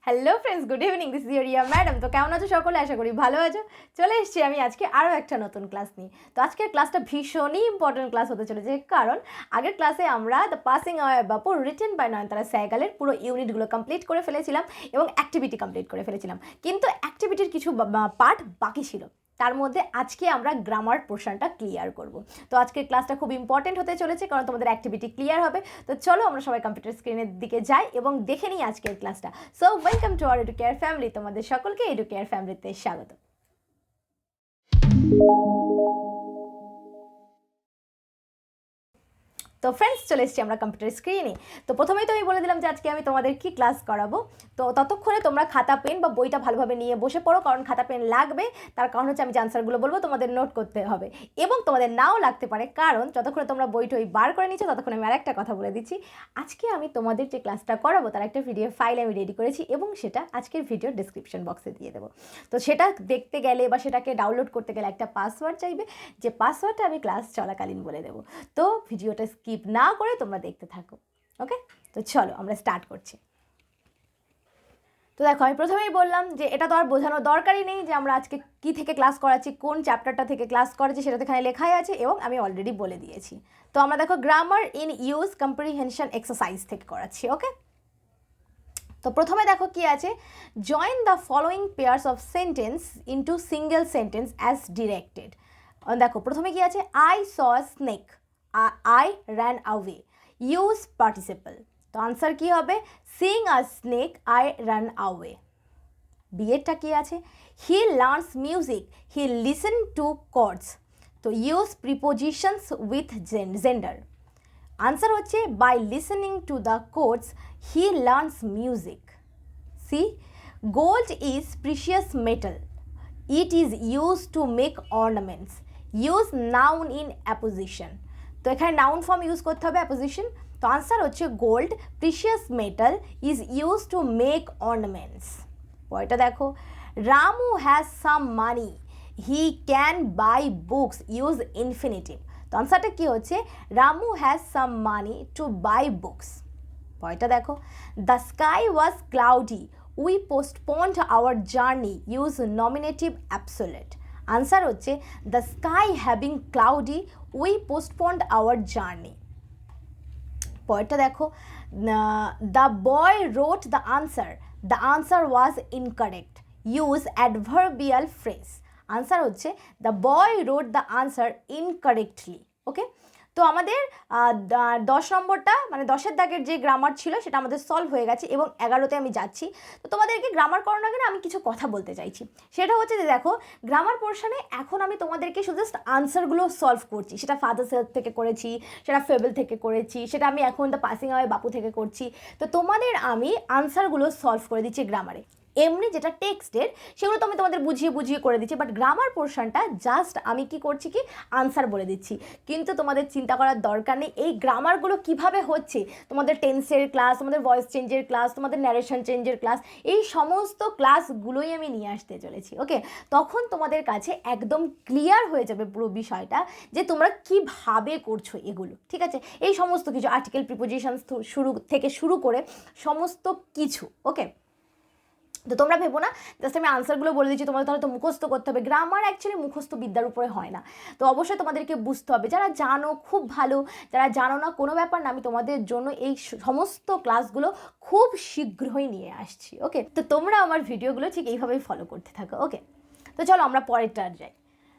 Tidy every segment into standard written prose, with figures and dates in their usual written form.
Hello friends, good evening. This is Riya madam. তো কেমন আছো সকলে? আশা করি ভালো আছো। চলে এসেছি আমি আজকে আরও একটা নতুন ক্লাস নিয়ে। তো আজকের ক্লাসটা ভীষণই ইম্পর্টেন্ট ক্লাস হতে চলেছে, কারণ আগের ক্লাসে আমরা the passing away Bapu written by নয়নতারা স্যাগালের পুরো ইউনিটগুলো কমপ্লিট করে ফেলেছিলাম এবং অ্যাক্টিভিটি কমপ্লিট করে ফেলেছিলাম, কিন্তু অ্যাক্টিভিটির কিছু পার্ট বাকি ছিল। তার মধ্যে আজকে আমরা গ্রামার পোর্শনটা ক্লিয়ার করব। তো আজকের ক্লাসটা খুব ইম্পর্টেন্ট হতে চলেছে, কারণ তোমাদের অ্যাক্টিভিটি ক্লিয়ার হবে। তো চলো আমরা সবাই কম্পিউটার স্ক্রিনের দিকে যাই এবং দেখে নিই আজকের ক্লাসটা। So welcome to our educare family. তোমাদের সকলকে এডুকেয়ার ফ্যামিলিতে স্বাগত। তো ফ্রেন্ডস, চলে এসেছি আমরা কম্পিউটার স্ক্রিনে। তো প্রথমেই তো আমি বলে দিলাম যে আজকে আমি তোমাদের কি ক্লাস করাবো। তো ততক্ষণে তোমরা খাতা পেন বা বইটা ভালোভাবে নিয়ে বসে পড়ো, কারণ খাতা পেন লাগবে। তার কারণ হচ্ছে আমি যে আনসারগুলো বলবো তোমাদের নোট করতে হবে, এবং তোমাদের নাও লাগতে পারে, কারণ যতক্ষণে তোমরা বইটই বার করে নিচ্ছ ততক্ষণে আমি আরেকটা কথা বলে দিচ্ছি। আজকে আমি তোমাদের যে ক্লাসটা করাবো তার একটা ভিডিও ফাইল আমি রেডি করেছি, এবং সেটা আজকের ভিডিও ডিসক্রিপশন বক্সে দিয়ে দেবো। তো সেটা দেখতে গেলে বা সেটাকে ডাউনলোড করতে গেলে একটা পাসওয়ার্ড চাইবে, যে পাসওয়ার্ডটা আমি ক্লাস চলাকালীন বলে দেবো। তো ভিডিওটা স্কিপ না করে তোমরা দেখতে থাকো। ওকে, তো চলো আমরা স্টার্ট করছি। তো দেখো, আমি প্রথমেই বললাম যে এটা তো আর বোঝানোর দরকারই নেই যে আমরা আজকে কি থেকে ক্লাস করাচ্ছি, কোন চ্যাপ্টারটা থেকে ক্লাস করাচ্ছি, সেটা তো এখানে লেখাই আছে এবং আমি অলরেডি বলে দিয়েছি। তো আমরা দেখো grammar in use comprehension exercise থেকে করাচ্ছি। ওকে, তো প্রথমে দেখো কি আছে, join the following pairs of sentence into single sentence as directed. দেখো প্রথমে কি আছে, I saw snake, I ran away. Use participle. তো আনসার কি হবে, seeing a snake, I ran away. বিয়েরটা কি আছে, he learns music, he listen to chords. তো use prepositions with gerund. Answer হচ্ছে by listening to the codes he learns music. See, gold is precious metal, it is use to make ornaments. Use noun in apposition. তো এখানে noun form use করতে হবে, apposition. তো answer হচ্ছে gold precious metal is use to make ornaments. পরেরটা দেখো, Ramu has some money, he can buy books. Use infinitive. তো আনসারটা কী হচ্ছে, Ramu has some money to buy books. পরেরটা দেখো, the sky was cloudy, we postponed our journey. Use nominative absolute. Answer হচ্ছে the sky having cloudy, we postponed our journey. পরেরটা দেখো, the boy wrote the answer was incorrect. Use adverbial phrase. Answer হচ্ছে the boy wrote the answer incorrectly. Okay, তো আমাদের 10 নম্বরটা মানে 10-এর দাগের যে গ্রামার ছিল সেটা আমাদের সলভ হয়ে গেছে, এবং 11তে আমি যাচ্ছি। তো তোমাদেরকে গ্রামার করানোর আগে আমি কিছু কথা বলতে চাইছি। সেটা হচ্ছে যে দেখো, গ্রামার পোর্শনে এখন আমি তোমাদেরকে শুধু জাস্ট আনসারগুলো সলভ করছি। সেটা ফাদার্স হেল্প থেকে করেছি, সেটা ফেবল থেকে করেছি, সেটা আমি এখন দ্য পাসিং অ্যাওয়ে বাপু থেকে করছি। তো তোমাদের আমি আনসারগুলো সলভ করে দিচ্ছি গ্রামারে। এমনি যেটা টেক্সটের সেগুলো তো আমি তোমাদের বুঝিয়ে বুঝিয়ে করে দিচ্ছি, বাট গ্রামার পোর্শনটা জাস্ট আমি কি করছি কি আনসার বলে দিচ্ছি। কিন্তু তোমাদের চিন্তা করার দরকার নেই এই গ্রামারগুলো কিভাবে হচ্ছে। তোমাদের টেন্সের ক্লাস, তোমাদের ভয়েস চেঞ্জের ক্লাস, তোমাদের ন্যারেশন চেঞ্জের ক্লাস, এই সমস্ত ক্লাসগুলোই আমি নিয়ে আসতে চলেছি। ওকে, তখন তোমাদের কাছে একদম ক্লিয়ার হয়ে যাবে পুরো বিষয়টা যে তোমরা কিভাবে করছো এগুলো। ঠিক আছে, এই সমস্ত কিছু আর্টিকেল, প্রিপোজিশন শুরু করে সমস্ত কিছু। ওকে, তো তোমরা ভেবো না জাস্ট আমি আনসারগুলো বলে দিচ্ছি তোমাদের তাহলে তো মুখস্থ করতে হবে। গ্রামার অ্যাকচুয়ালি মুখস্থ বিদ্যার উপরে হয় না, তো অবশ্যই তোমাদেরকে বুঝতে হবে। যারা জানো খুব ভালো, যারা জানো না কোনো ব্যাপার না, আমি তোমাদের জন্য এই সমস্ত ক্লাসগুলো খুব শীঘ্রই নিয়ে আসছি। ওকে, তো তোমরা আমার ভিডিওগুলো ঠিক এইভাবেই ফলো করতে থাকো। ওকে, তো চলো আমরা পরেরটা যাই।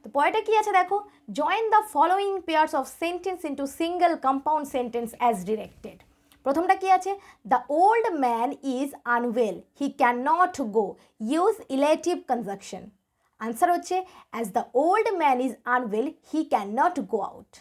তো পরেরটা কি আছে দেখো, join the following pairs of sentence into single compound sentence as directed. প্রথমটা কি আছে, the old man is unwell, he can not go. Use illative conjunction. Answer হচ্ছে as the old man is unwell, he can not go out.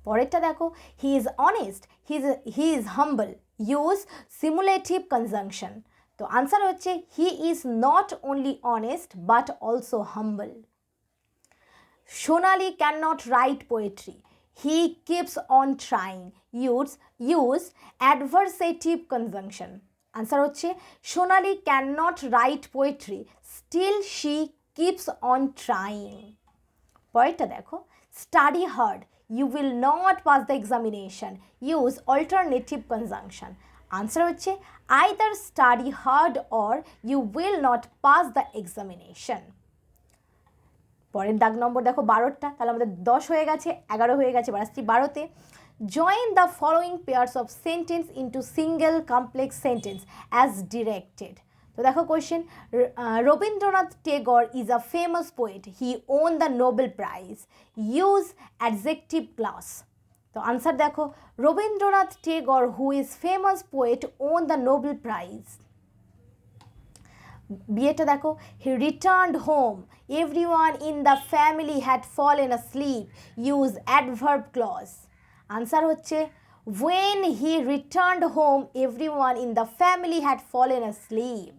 পরেরটা দেখো, he is honest, he is humble. Use cumulative conjunction. তো answer হচ্ছে he is not only honest but also humble. Sonali can not right poetry, he keeps on trying. Use adversative conjunction. Answer হচ্ছে সোনালি cannot write poetry, still she keeps on trying. পরেরটা দেখো, study hard, you will not pass the examination. Use alternative conjunction. Answer হচ্ছে either study hard or you will not pass the examination. পরের দাগ নম্বর দেখো 12টা, তাহলে আমাদের 10 হয়ে গেছে, 11 হয়ে গেছে, এবার আসছি 12তে। Join the following pairs of sentence into single complex sentence as directed. তো দেখো question, Rabindranath Tagore is a famous poet, he won the Nobel prize, use adjective clause. তো আনসার দেখো, Rabindranath Tagore who is famous poet won the Nobel prize. বিয়েটা দেখো, he returned home, everyone in the family had fallen asleep, use adverb clause. Answer হচ্ছে when he returned home everyone in the family had fallen asleep.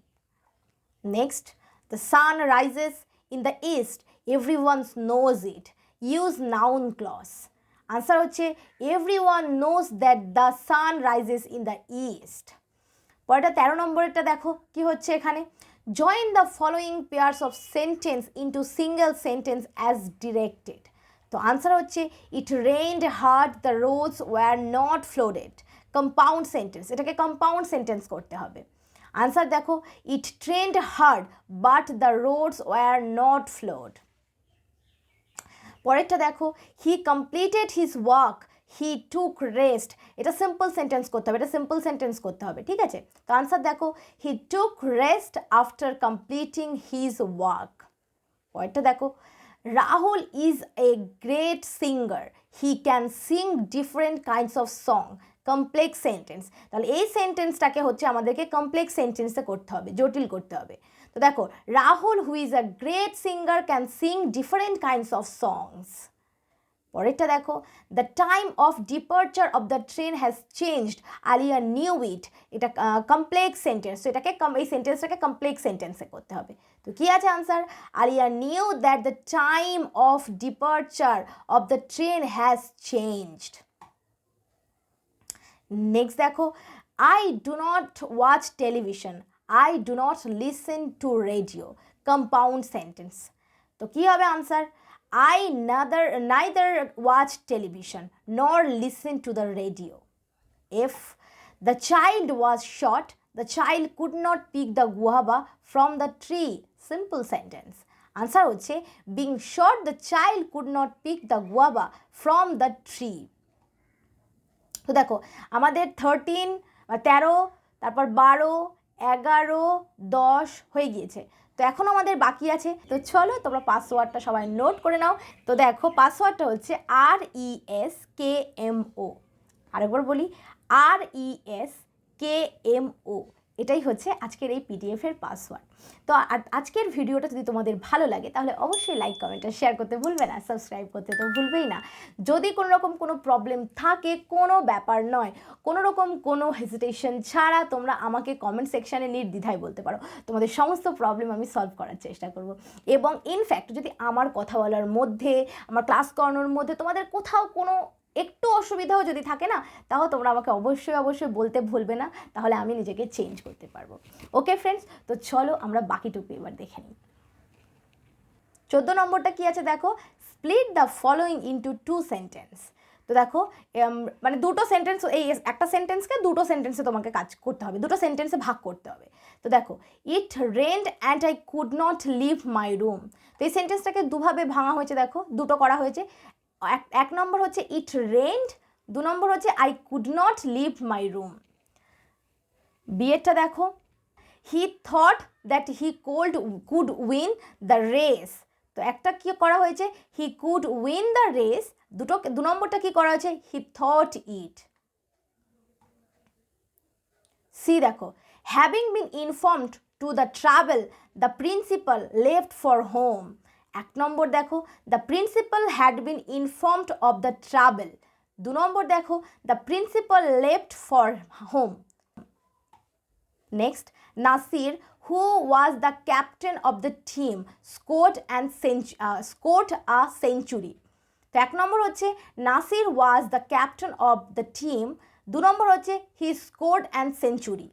Next, the sun rises in the east, everyone knows it, use noun clause. Answer হচ্ছে everyone knows that the sun rises in the east. পরেরটা 13 নম্বরেরটা দেখো কি হচ্ছে এখানে, join the following pairs of sentence into single sentence as directed. তো answer হচ্ছে it rained hard, the roads were not flooded. Compound sentence, এটাকে compound sentence করতে হবে। আনসার দেখো, it rained hard but the roads were not flood. পরেরটা দেখো, he completed his work, he took rest. এটা simple sentence করতে হবে, এটা সিম্পল সেন্টেন্স করতে হবে, ঠিক আছে। তো আনসার দেখো, he took rest after completing his work. পরেরটা দেখো, Rahul is a great singer. He can sing different kinds of song. Complex sentence, তাহলে এই সেন্টেন্সটাকে হচ্ছে আমাদেরকে কমপ্লেক্স সেন্টেন্সে করতে হবে, জটিল করতে হবে। তো দেখো, Rahul who is a great singer can sing different kinds of songs. পরেরটা দেখো, the time of departure of the train has changed, Alia knew it. এটা কমপ্লেক্স সেন্টেন্স, তো এটাকে এই সেন্টেন্সটাকে কমপ্লেক্স সেন্টেন্সে করতে হবে। তো কি আছে answer, Alia knew that the time of departure of the train has changed. Next দেখো, I do not watch television, I do not listen to radio. Compound sentence, তো কি হবে answer, I neither watch television nor listen to the radio. If the child was shot, the child could not pick the guava from the tree. Simple sentence. Answer হচ্ছে being shot, the child could not pick the guava from the tree. তো দেখো আমাদের 13, তারপর 12, 11, 10 হয়ে গিয়েছে। তো এখন আমাদের বাকি আছে, তো চলো তোমরা পাসওয়ার্ডটা সবাই নোট করে নাও। তো দেখো পাসওয়ার্ডটা হচ্ছে RESKMO। আরেকবার বলি, RESKMO, এটাই হচ্ছে আজকের এই পিডিএফের পাসওয়ার্ড। তো আজকের ভিডিওটা যদি তোমাদের ভালো লাগে তাহলে অবশ্যই লাইক, কমেন্ট আর শেয়ার করতে ভুলবে না, সাবস্ক্রাইব করতে তো ভুলবেই না। যদি কোনো রকম কোনো প্রবলেম থাকে, কোনো ব্যাপার নয়, কোনো রকম কোনো হেজিটেশন ছাড়া তোমরা আমাকে কমেন্ট সেকশানে নির্দ্বিধায় বলতে পারো, তোমাদের সমস্ত প্রবলেম আমি সলভ করার চেষ্টা করব। এবং ইনফ্যাক্ট যদি আমার কথা বলার মধ্যে, আমার ক্লাস করানোর মধ্যে তোমাদের কোথাও কোনো একটু অসুবিধাও যদি থাকে না, তাও তোমরা আমাকে অবশ্যই বলতে ভুলবে না, তাহলে আমি নিজেকে চেঞ্জ করতে পারবো। ওকে ফ্রেন্ডস, তো চলো আমরা বাকিটুকু এবার দেখে নিই। 14 নম্বরটা কি আছে দেখো, split the following into 2 sentence. তো দেখো মানে দুটো সেন্টেন্স, এই একটা সেন্টেন্সকে দুটো সেন্টেন্সে তোমাকে কাজ করতে হবে, দুটো সেন্টেন্সে ভাগ করতে হবে। তো দেখো, it rained and I could not leave my room. তো এই সেন্টেন্সটাকে দুভাবে ভাঙা হয়েছে, দেখো দুটো করা হয়েছে। এক নম্বর হচ্ছে ইট রেন্ড, 2 নম্বর হচ্ছে I could not leave my room. বিয়েরটা দেখো, he thought that he could win the race. তো একটা কি করা হয়েছে, he could win the race, 2 নম্বরটা কি করা হয়েছে, হি থট ইট। সি দেখো, having been informed to the travel, the principal left for home. 1 number দেখো, the principal had been informed of the travel. 2 number দেখো, the principal left for home. Next, Nasir who was the captain of the team scored a century. তো 1 নম্বর হচ্ছে Nasir was the captain of the team, 2 number হচ্ছে he scored an century.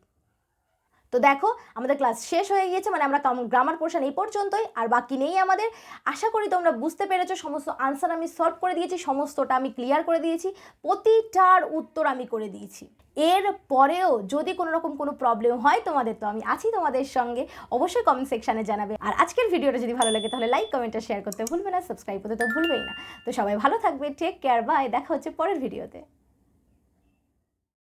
তো দেখো আমাদের class শেষ হয়ে গিয়েছে, মানে আমরা গ্রামার পোর্শন এই পর্যন্তই, আর বাকি নেই আমাদের। আশা করি তোমরা বুঝতে পেরেছো, সমস্ত আনসার আমি সলভ করে দিয়েছি, সমস্তটা আমি ক্লিয়ার করে দিয়েছি, প্রতিটার উত্তর আমি করে দিয়েছি। এর পরেও যদি কোনো রকম কোনো প্রবলেম হয় তোমাদের, তো আমি আছি তোমাদের সঙ্গে, অবশ্যই কমেন্ট সেকশানে জানাবে। আর আজকের ভিডিওটা যদি ভালো লাগে তাহলে লাইক কমেন্ট আর শেয়ার করতে ভুলবে না, সাবস্ক্রাইব করতে তো ভুলবেই না। তো সবাই ভালো থাকবে, টেক কেয়ার, বাই, দেখা হচ্ছে পরের ভিডিওতে।